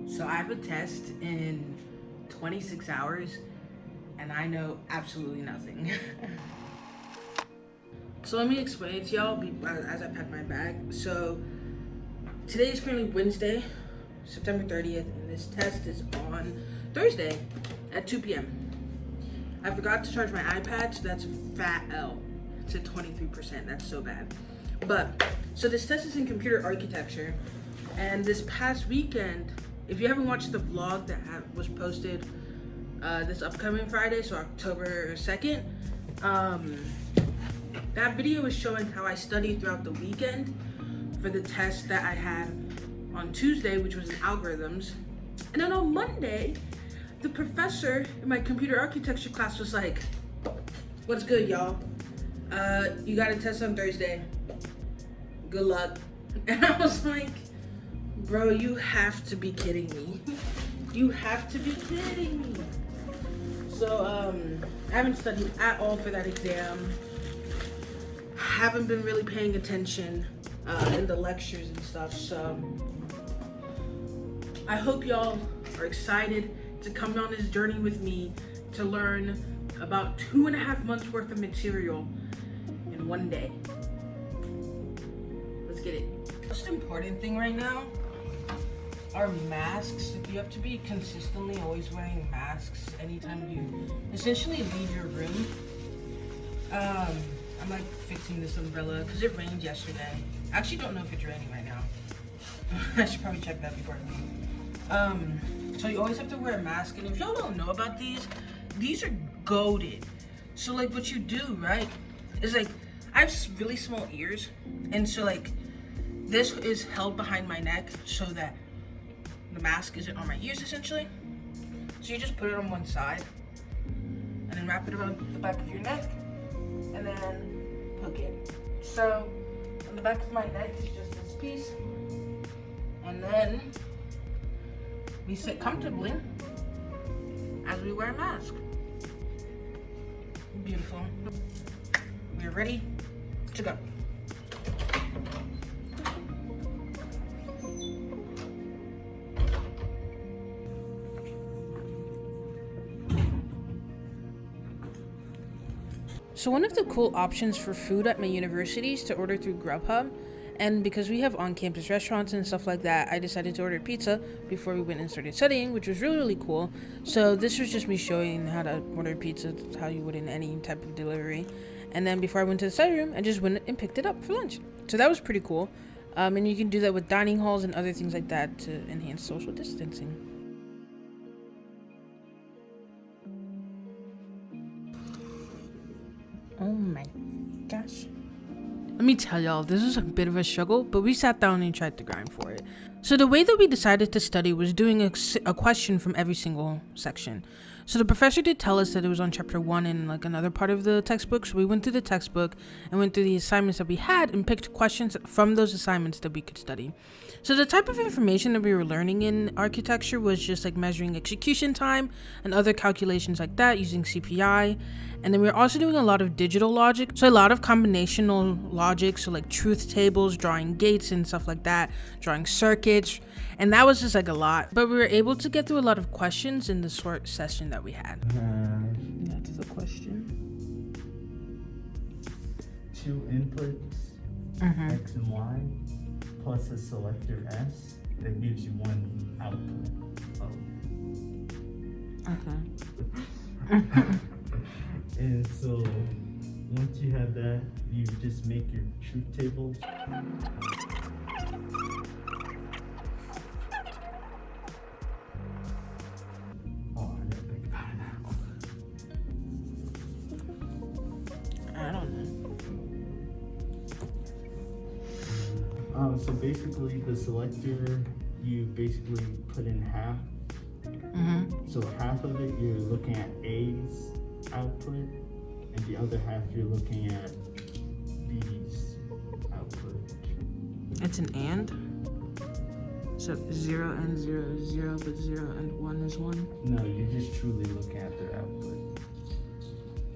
So I have a test in 26 hours and I know absolutely nothing. So let me explain it to y'all as I pack my bag. So today is currently Wednesday, September 30th, and this test is on Thursday at 2 p.m. I forgot to charge my iPad, so that's a fat L. It's at 23%, that's so bad. But, so this test is in computer architecture, and this past weekend, if you haven't watched the vlog that was posted this upcoming Friday, so October 2nd, that video was showing how I studied throughout the weekend for the test that I had on Tuesday, which was in algorithms. And then on Monday, the professor in my computer architecture class was like, "What's good, y'all? You got a test on Thursday. Good luck." And I was like, bro, you have to be kidding me. You have to be kidding me. So, I haven't studied at all for that exam. Haven't been really paying attention in the lectures and stuff. So, I hope y'all are excited to come on this journey with me to learn about 2.5 months worth of material in one day. Let's get it. The most important thing right now are masks. You have to be consistently always wearing masks anytime you essentially leave your room. I'm like fixing this umbrella because it rained yesterday. I actually don't know if it's raining right now. I should probably check that before I leave. So you always have to wear a mask, and if y'all don't know about these are goated. So like what you do, right, is like I have really small ears, and so like this is held behind my neck so that the mask isn't on my ears essentially. So you just put it on one side and then wrap it around the back of your neck and then hook it. So on the back of my neck is just this piece, and then we sit comfortably as we wear a mask. Beautiful. We're ready to go. So one of the cool options for food at my university is to order through Grubhub. And because we have on-campus restaurants and stuff like that, I decided to order pizza before we went and started studying, which was really, really cool. So this was just me showing how to order pizza, how you would in any type of delivery. And then before I went to the study room, I just went and picked it up for lunch. So that was pretty cool. And you can do that with dining halls and other things like that to enhance social distancing. Oh my gosh. Let me tell y'all, this was a bit of a struggle, but we sat down and tried to grind for it. So the way that we decided to study was doing a question from every single section. So the professor did tell us that it was on chapter 1 in like another part of the textbook. So we went through the textbook and went through the assignments that we had and picked questions from those assignments that we could study. So the type of information that we were learning in architecture was just like measuring execution time and other calculations like that using CPI. And then we were also doing a lot of digital logic. So a lot of combinational logic. So like truth tables, drawing gates and stuff like that, drawing circuits. And that was just like a lot. But we were able to get through a lot of questions in the short session that we had. That is a question. 2 inputs, X and Y, plus a selector S, that gives you 1 output. Okay. And so once you have that, you just make your truth tables. Oh, I gotta think about it now. I don't know. So basically the selector, you basically put in half. So half of it you're looking at A's output, and the other half you're looking at B's output. It's an and? So 0 and 0 is 0, but 0 and 1 is 1? No, you're just truly looking at their output.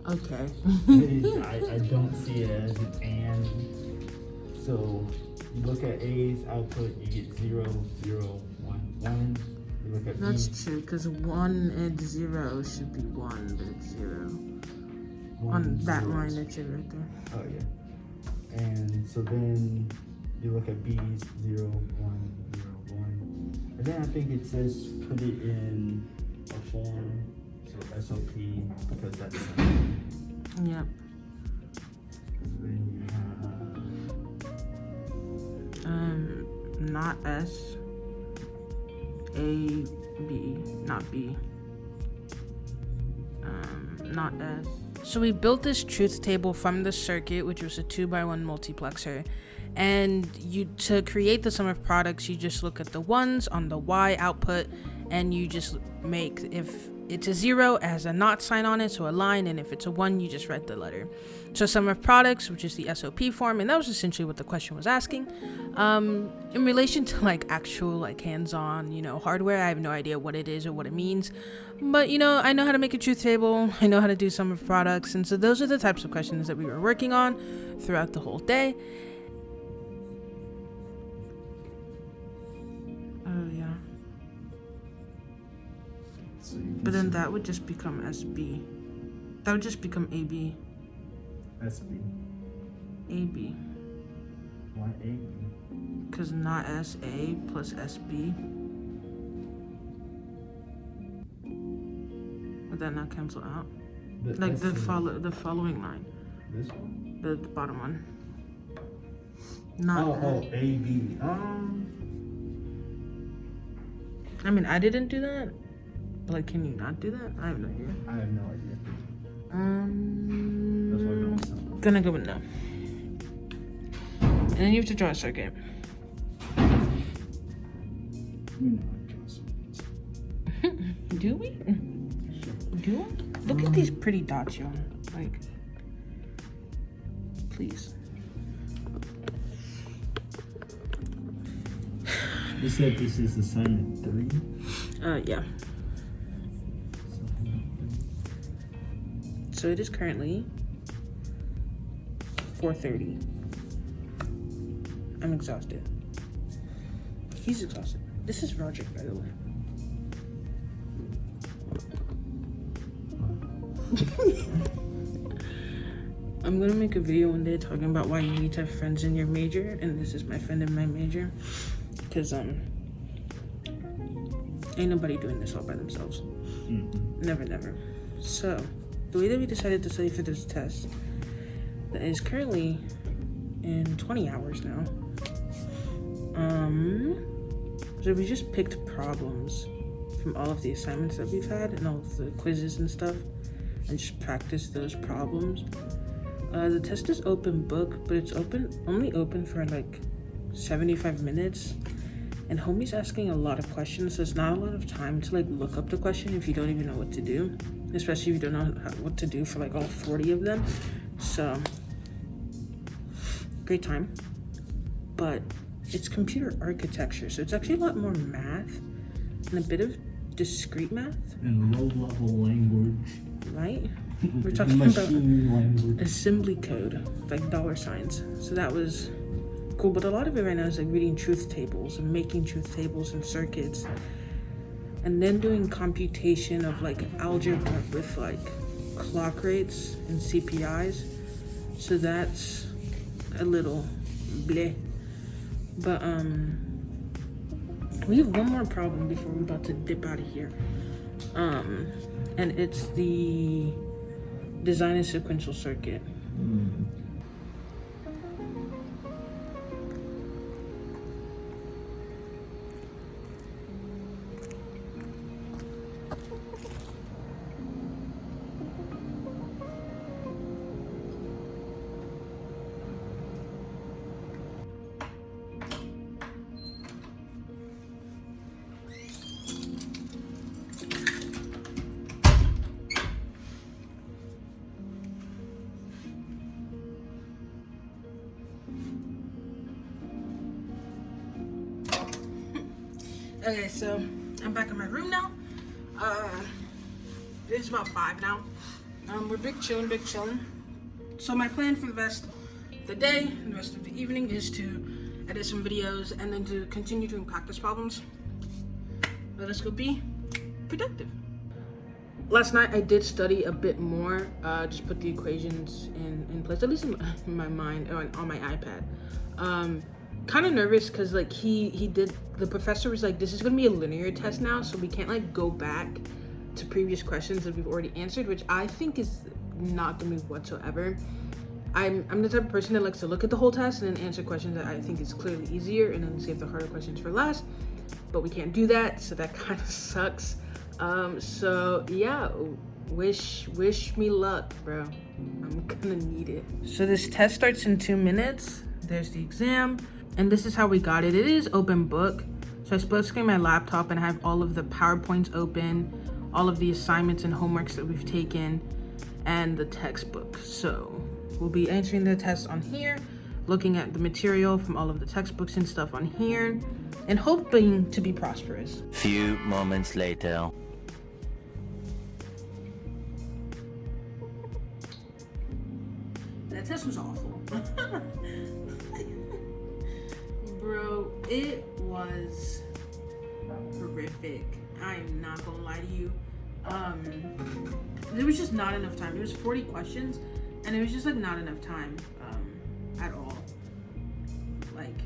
Okay. I don't see it as an and. So you look at A's output, you get 0, 0, 1, 1. You look at That's B. true, because 1 and 0 should be 1, but it's 0. On that line that you're right there. Oh, yeah. And so then you look at B's 0, 1, 0, 1. And then I think it says put it in a form, so SOP, because that's Yep. then you have Not S. A, B, not B. Not S. So we built this truth table from the circuit, which was a 2x1 multiplexer. And to create the sum of products, you just look at the ones on the Y output, and you just make, if it's a 0, it has a not sign on it, so a line, and if it's a 1, you just write the letter. So sum of products, which is the SOP form, and that was essentially what the question was asking. In relation to like actual like hands-on, hardware, I have no idea what it is or what it means, but I know how to make a truth table, I know how to do sum of products, and so those are the types of questions that we were working on throughout the whole day. Oh yeah. so But then that would just become SB. That would just become AB. SB. AB. Why AB? Because not SA plus SB. Would that not cancel out? Like the following line. This one? The bottom one. Not AB. I mean, I didn't do that. But like, can you not do that? I have no idea. I have no idea. That's why I don't know. Gonna go with no. And then you have to draw a circuit. We know how to draw circuits. Do we? Do we? Look at these pretty dots, y'all. Like, please. You said this is assignment 3? Yeah. So it is currently 4:30. I'm exhausted. He's exhausted. This is Roger, by the way. I'm gonna make a video one day talking about why you need to have friends in your major, and this is my friend in my major, because ain't nobody doing this all by themselves. Never. So the way that we decided to study for this test that is currently in 20 hours now, so we just picked problems from all of the assignments that we've had and all of the quizzes and stuff, and just practice those problems. The test is open book, but it's only open for like 75 minutes, and homie's asking a lot of questions, so it's not a lot of time to like look up the question if you don't even know what to do, especially if you don't know what to do for like all 40 of them. So great time, but it's computer architecture, so it's actually a lot more math and a bit of discrete math and low-level language, right? We're talking about assembly code, like $signs. So that was cool, but a lot of it right now is like reading truth tables and making truth tables and circuits, and then doing computation of like algebra with like clock rates and CPIs. So that's a little bleh. But we have one more problem before we're about to dip out of here. And it's the design a sequential circuit. Okay, so I'm back in my room now. It's about 5 now. We're big chilling. So my plan for the rest of the day and the rest of the evening is to edit some videos and then to continue doing practice problems. Let us go be productive. Last night I did study a bit more, just put the equations in place, at least in my mind, on my iPad. Kind of nervous because like the professor was like, this is going to be a linear test now, so we can't like go back to previous questions that we've already answered, which I think is not going to be whatsoever. I'm the type of person that likes to look at the whole test and then answer questions that I think is clearly easier and then save the harder questions for last, but we can't do that, so that kind of sucks. So yeah, wish me luck, bro. I'm gonna need it. So this test starts in 2 minutes. There's the exam, and this is how we got it. It is open book. So I split screen my laptop and I have all of the PowerPoints open, all of the assignments and homeworks that we've taken, and the textbook. So we'll be answering the test on here, looking at the material from all of the textbooks and stuff on here, and hoping to be prosperous. Few moments later. That test was awful. Bro, it was horrific. I am not gonna lie to you. There was just not enough time. There was 40 questions, and it was just like not enough time at all. Like,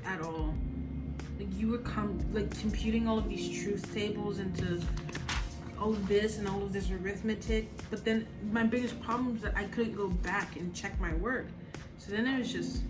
at all. Like you were computing all of these truth tables into all of this and all of this arithmetic, but then my biggest problem was that I couldn't go back and check my work. So then it was just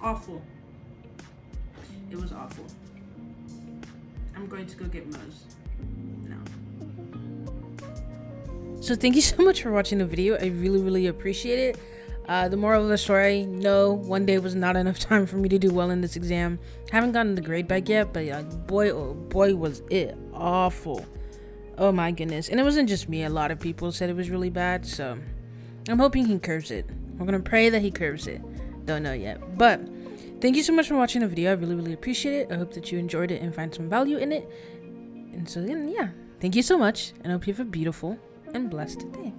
awful. It was awful. I'm going to go get Mo's now. So thank you so much for watching the video. I really appreciate it. The moral of the story, no, one day was not enough time for me to do well in this exam. I haven't gotten the grade back yet, but boy, oh boy, was it awful. Oh my goodness. And it wasn't just me. A lot of people said it was really bad, so I'm hoping he curves it. We're gonna pray that he curves it. Don't know yet. But thank you so much for watching the video. I really appreciate it. I hope that you enjoyed it and find some value in it. And so then, yeah, thank you so much, and I hope you have a beautiful and blessed day.